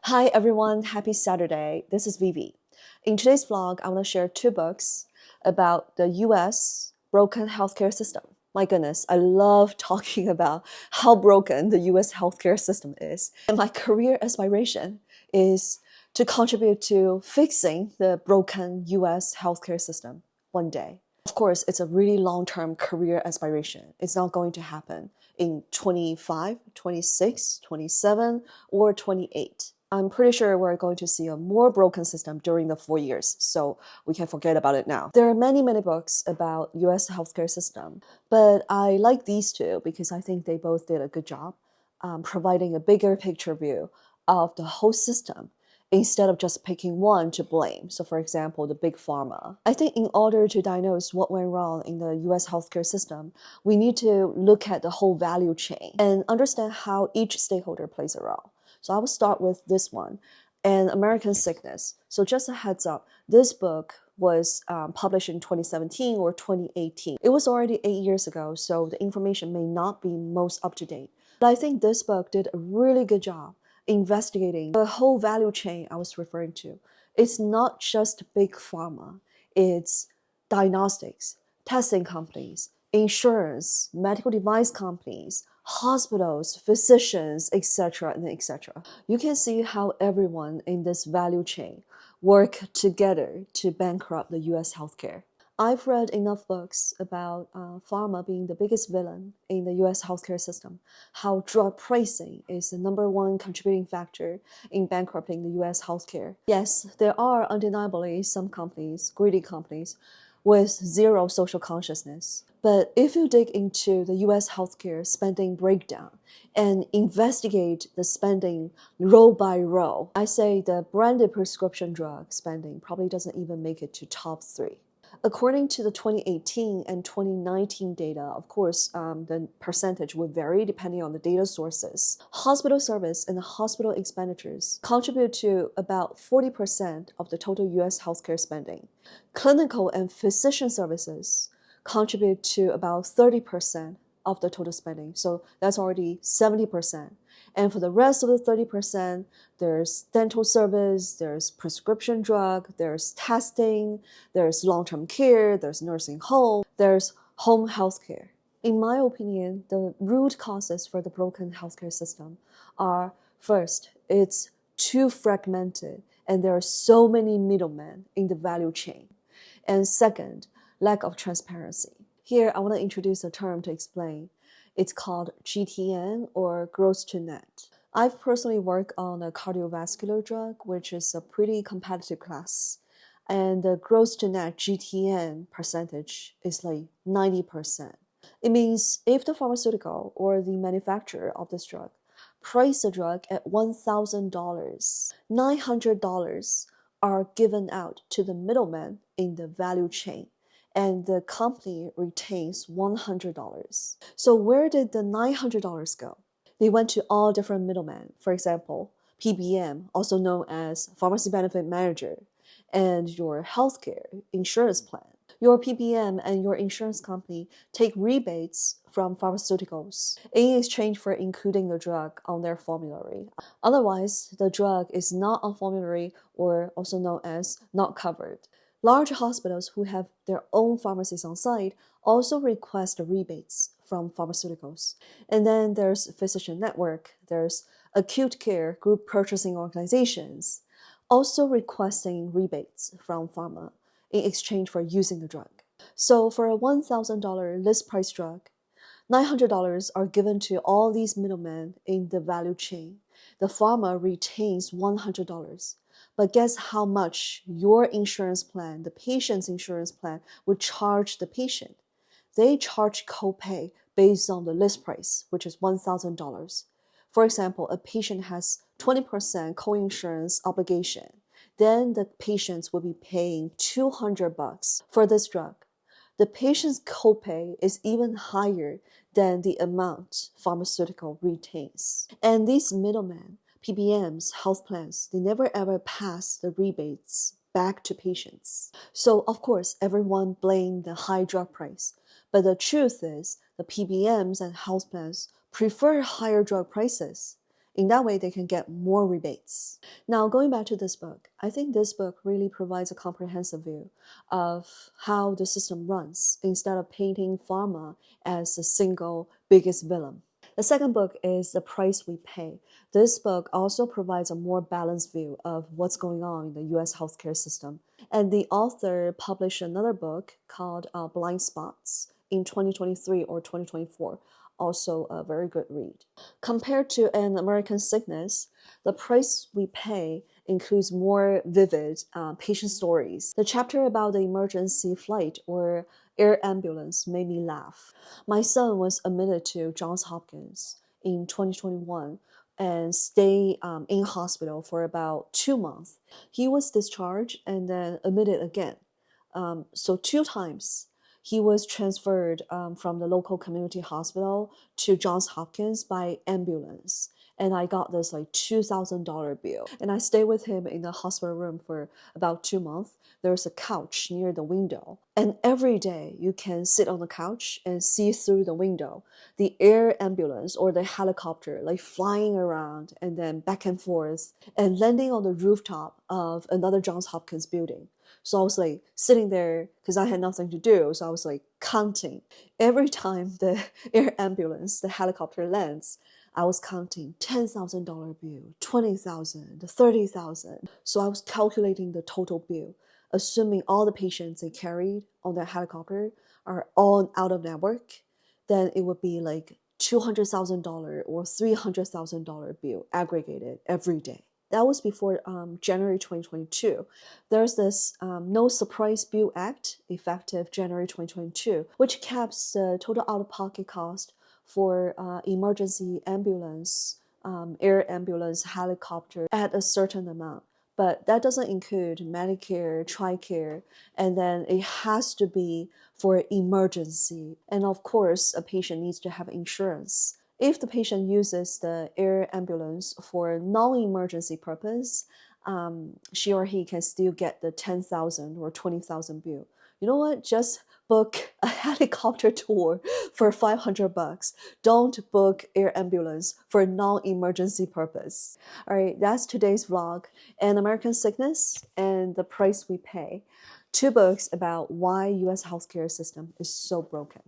Hi everyone, happy Saturday. This is Vivi. In today's vlog, I want to share two books about the US broken healthcare system. My goodness, I love talking about how broken the US healthcare system is. And my career aspiration is to contribute to fixing the broken US healthcare system one day. Of course, it's a really long-term career aspiration. It's not going to happen in 25, 26, 27, or 28. I'm pretty sure we're going to see a more broken system during the 4 years, so we can forget about it now. There are many books about US healthcare system, but I like these two because I think they both did a good job providing a bigger picture view of the whole system instead of just picking one to blame. So for example, the big pharma. I think in order to diagnose what went wrong in the US healthcare system, we need to look at the whole value chain and understand how each stakeholder plays a role. So I will start with this one, An American Sickness. So just a heads up, this book was published in 2017 or 2018. It was already 8 years ago, so the information may not be most up to date. But I think this book did a really good job investigating the whole value chain I was referring to. It's not just big pharma, it's diagnostics, testing companies, insurance, medical device companies, hospitals, physicians, etc., and etc. You can see how everyone in this value chain work together to bankrupt the US healthcare. I've read enough books about pharma being the biggest villain in the US healthcare system, how drug pricing is the #1 contributing factor in bankrupting the US healthcare. Yes, there are undeniably some companies, greedy companies, with zero social consciousness. But if you dig into the US healthcare spending breakdown and investigate the spending row by row, I say the branded prescription drug spending probably doesn't even make it to top 3. According to the 2018 and 2019 data, of course, the percentage would vary depending on the data sources. Hospital service and hospital expenditures contribute to about 40% of the total US healthcare spending. Clinical and physician services contribute to about 30% of the total spending. So that's already 70%. And for the rest of the 30%, there's dental service, there's prescription drug, there's testing, there's long-term care, there's nursing home, there's home health care. In my opinion, the root causes for the broken healthcare system are, first, it's too fragmented and there are so many middlemen in the value chain. And second, lack of transparency. Here, I want to introduce a term to explain. It's called GTN, or gross to net. I've personally worked on a cardiovascular drug, which is a pretty competitive class. And the gross to net GTN percentage is like 90%. It means if the pharmaceutical or the manufacturer of this drug price the drug at $1,000, $900 are given out to the middleman in the value chain, and the company retains $100. So where did the $900 go? They went to all different middlemen. For example, PBM, also known as Pharmacy Benefit Manager, and your healthcare insurance plan. Your PBM and your insurance company take rebates from pharmaceuticals in exchange for including the drug on their formulary. Otherwise, the drug is not on formulary, or also known as not covered. Large hospitals who have their own pharmacies on site also request rebates from pharmaceuticals. And then there's physician network, there's acute care group purchasing organizations, also requesting rebates from pharma in exchange for using the drug. So for a $1,000 list price drug, $900 are given to all these middlemen in the value chain. The pharma retains $100. But guess how much your insurance plan, the patient's insurance plan, would charge the patient? They charge copay based on the list price, which is $1,000. For example, a patient has 20% co-insurance obligation. Then the patients will be paying $200 for this drug. The patient's copay is even higher than the amount pharmaceutical retains. And these middlemen, PBMs, health plans, they never ever pass the rebates back to patients. So of course, everyone blamed the high drug price. But the truth is, the PBMs and health plans prefer higher drug prices In that way, they can get more rebates. Now, going back to this book, I think this book really provides a comprehensive view of how the system runs instead of painting pharma as the single biggest villain. The second book is The Price We Pay. This book also provides a more balanced view of what's going on in the US healthcare system. And the author published another book called Blind Spots in 2023 or 2024. Also a very good read. Compared to An American Sickness, The Price We Pay includes more vivid patient stories. The chapter about the emergency flight or air ambulance made me laugh. My son was admitted to Johns Hopkins in 2021 and stayed in hospital for about 2 months. He was discharged and then admitted again. So 2 times. He was transferred from the local community hospital to Johns Hopkins by ambulance. And I got this like $2,000 bill. And I stayed with him in the hospital room for about 2 months. There's a couch near the window. And every day you can sit on the couch and see through the window the air ambulance or the helicopter like flying around and then back and forth and landing on the rooftop of another Johns Hopkins building. So I was like sitting there because I had nothing to do. So I was like counting. Every time the air ambulance, the helicopter lands, I was counting $10,000 bill, $20,000, $30,000. So I was calculating the total bill, assuming all the patients they carried on their helicopter are all out of network, then it would be like $200,000 or $300,000 bill aggregated every day. That was before January 2022. There's this No Surprise Bill Act, effective January 2022, which caps the total out-of-pocket cost for emergency ambulance, air ambulance, helicopter at a certain amount. But that doesn't include Medicare, TRICARE, and then it has to be for emergency. And of course, a patient needs to have insurance. If the patient uses the air ambulance for non-emergency purpose, she or he can still get the 10,000 or 20,000 bill. You know what? Just book a helicopter tour for $500. Don't book air ambulance for non-emergency purpose. All right, that's today's vlog. An American Sickness and The Price We Pay. 2 books about why US healthcare system is so broken.